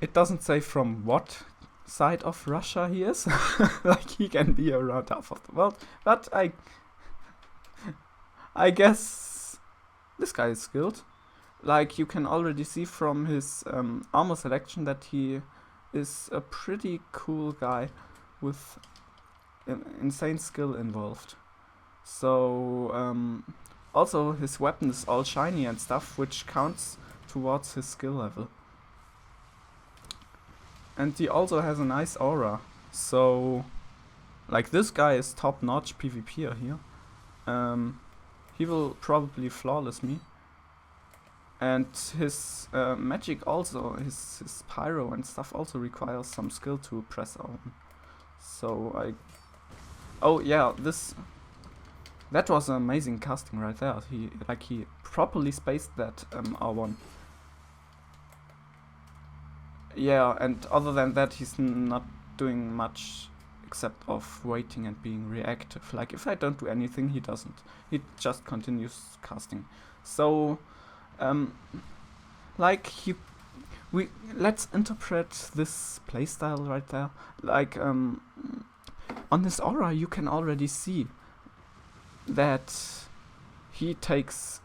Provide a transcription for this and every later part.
it doesn't say from what side of Russia he is. Like he can be around half of the world, but I guess this guy is skilled. Like you can already see from his armor selection that he is a pretty cool guy with insane skill involved. So also his weapon is all shiny and stuff, which counts towards his skill level. And he also has a nice aura. So like this guy is top notch PvPer here. He will probably flawless me. And his magic also, his pyro and stuff also requires some skill to press on. So oh yeah, that was an amazing casting right there. He properly spaced that R1. Yeah, and other than that, he's not doing much except of waiting and being reactive. Like if I don't do anything, he doesn't. He just continues casting. So, let's interpret this playstyle right there. Like on his aura, you can already see that he takes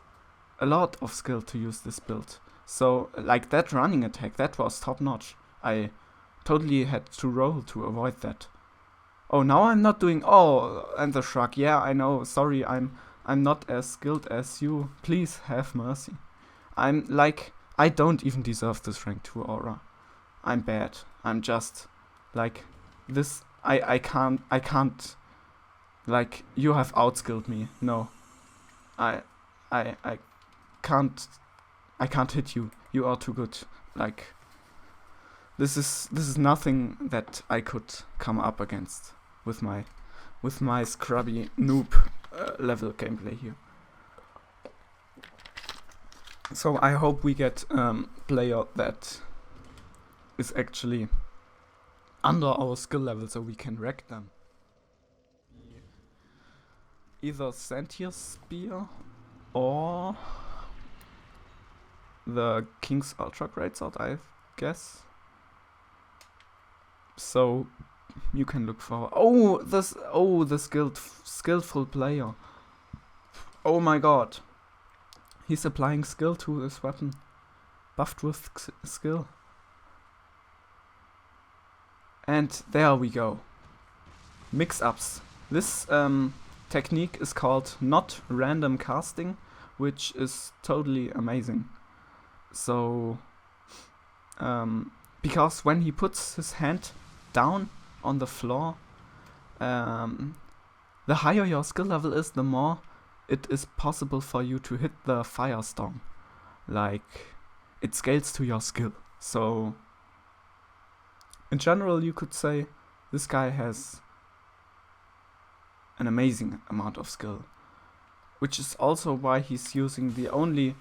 a lot of skill to use this build. So, like that running attack, that was top notch. I totally had to roll to avoid that. Oh, now I'm not doing. Oh, and the shrug. Yeah, I know. Sorry, I'm not as skilled as you. Please have mercy. I'm like, I don't even deserve this rank 2 aura. I'm bad. I'm just like this. I can't. Like you have outskilled me. No, I can't. I can't hit you. You are too good. Like this is nothing that I could come up against with my scrubby noob level gameplay here. So I hope we get player that is actually under our skill level, so we can wreck them. Either Sentier's Spear or the King's Ultra Greatsword, I guess. So you can look for the skillful player. Oh my god. He's applying skill to his weapon. Buffed with skill. And there we go. Mix-ups. This technique is called not random casting, which is totally amazing. So, because when he puts his hand down on the floor, the higher your skill level is, the more it is possible for you to hit the firestorm. Like, it scales to your skill. So, in general, you could say this guy has an amazing amount of skill, which is also why he's using the only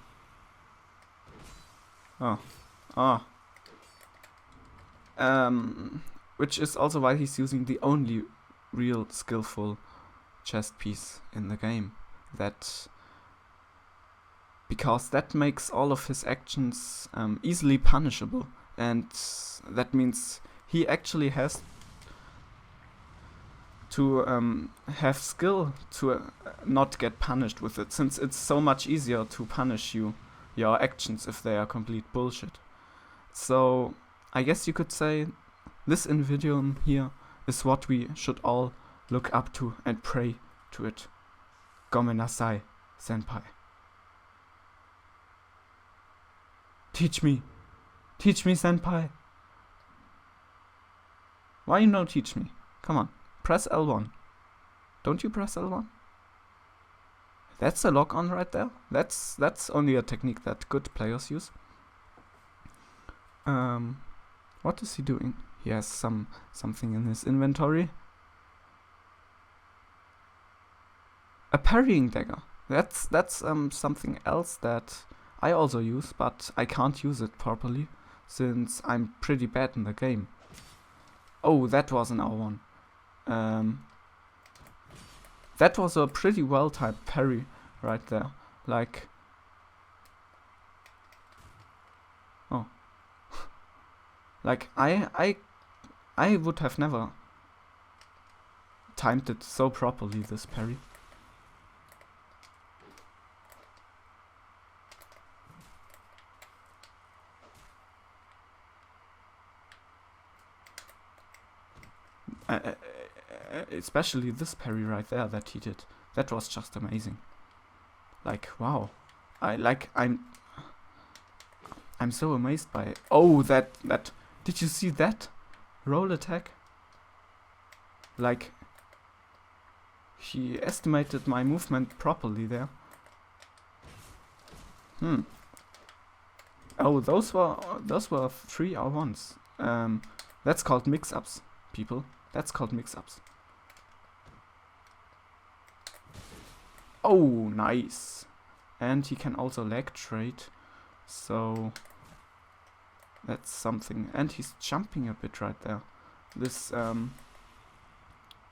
which is also why he's using the only real skillful chest piece in the game. Because that makes all of his actions easily punishable, and that means he actually has to have skill to not get punished with it, since it's so much easier to punish your actions if they are complete bullshit. So I guess you could say this individual here is what we should all look up to and pray to it. Gomenasai, senpai. Teach me, senpai. Why you no teach me? Come on, press L1. Don't you press L1? That's a lock on right there. That's only a technique that good players use. What is he doing? He has something in his inventory. A parrying dagger. That's something else that I also use, but I can't use it properly since I'm pretty bad in the game. Oh, that was an R1. That was a pretty well-timed parry right there. Like, oh, Like, I would have never timed it so properly, this parry. Especially this parry right there that he did. That was just amazing. Like, wow. I'm so amazed by it. Oh, that did you see that roll attack? Like, he estimated my movement properly there. Oh, those were 3 R1s. That's called mix-ups, people. That's called mix-ups. Oh, nice. And he can also leg trade, so that's something. And he's jumping a bit right there. This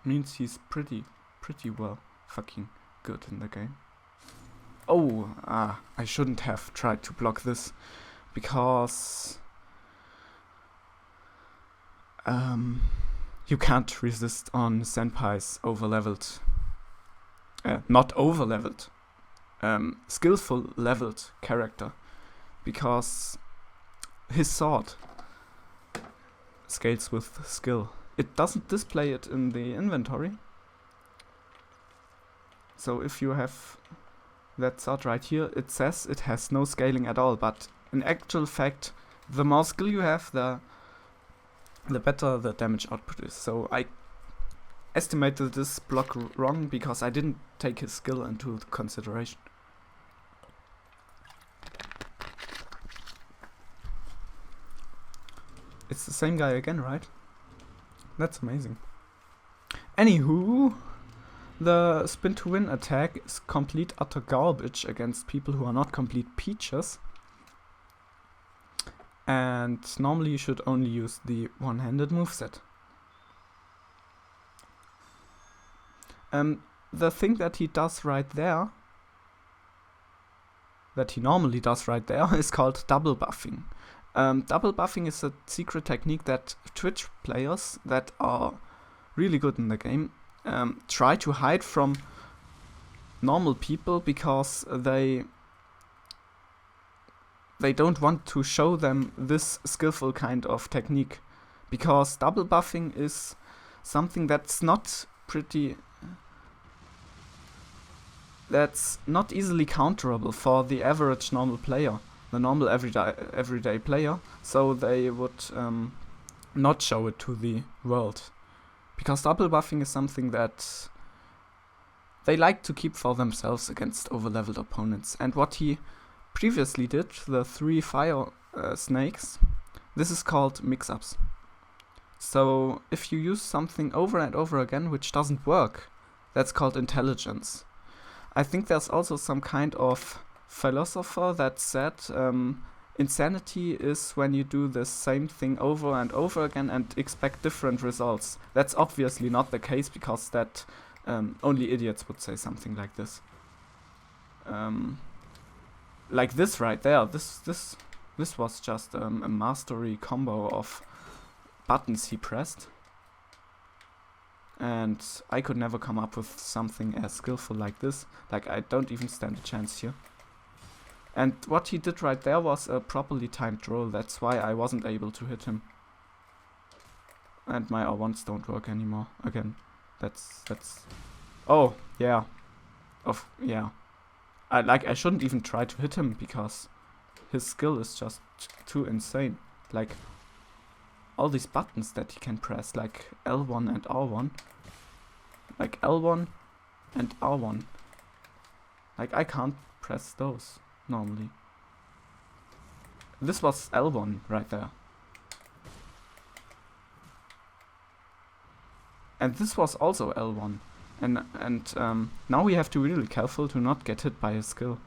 means he's pretty well fucking good in the game. Oh, I shouldn't have tried to block this, because you can't resist on Senpai's overleveled, not overleveled, skillful leveled character, because his sword scales with skill. It doesn't display it in the inventory, so if you have that sword right here, it says it has no scaling at all, but in actual fact, the more skill you have, the better the damage output is. So I estimated this block wrong because I didn't take his skill into consideration. It's the same guy again, right? That's amazing. Anywho, the spin to win attack is complete utter garbage against people who are not complete peaches. And normally you should only use the one-handed moveset. The thing that he does right there, that he normally does right there, is called double buffing. Double buffing is a secret technique that Twitch players that are really good in the game try to hide from normal people, because they don't want to show them this skillful kind of technique, because double buffing is something that's not easily counterable for the average normal player, the normal everyday player, so they would not show it to the world, because double buffing is something that they like to keep for themselves against overleveled opponents. And what he previously did, the 3 fire snakes, this is called mix-ups. So if you use something over and over again which doesn't work, that's called intelligence. I think there's also some kind of philosopher that said insanity is when you do the same thing over and over again and expect different results. That's obviously not the case, because that only idiots would say something like this. Like this right there. This was just a mastery combo of buttons he pressed, and I could never come up with something as skillful like this. Like, I don't even stand a chance here. And what he did right there was a properly timed roll. That's why I wasn't able to hit him. And my R1s don't work anymore. Again, that's. Oh yeah, yeah. I shouldn't even try to hit him, because his skill is just too insane. Like, all these buttons that he can press, like L1 and R1. Like L1 and R1. Like, I can't press those normally. This was L1 right there. And this was also L1. And now we have to be really careful to not get hit by his skill,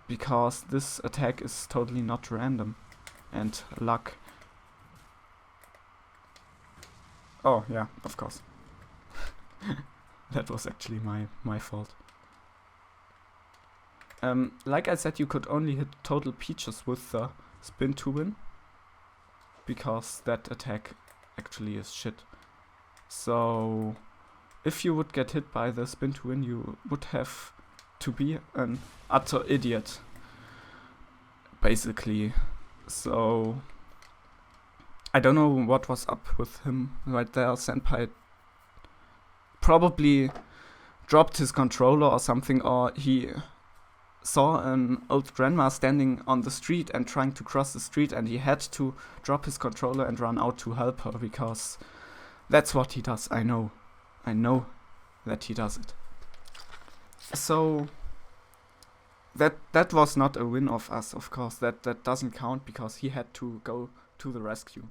because this attack is totally not random and luck. Oh yeah, of course. That was actually my fault. Like I said, you could only hit total peaches with the spin to win, because that attack actually is shit. So if you would get hit by the spin to win, you would have to be an utter idiot, basically. So I don't know what was up with him right there. Senpai probably dropped his controller or something, or he saw an old grandma standing on the street and trying to cross the street, and he had to drop his controller and run out to help her, because that's what he does. I know that he does it. So that was not a win of us, of course. That doesn't count, because he had to go to the rescue.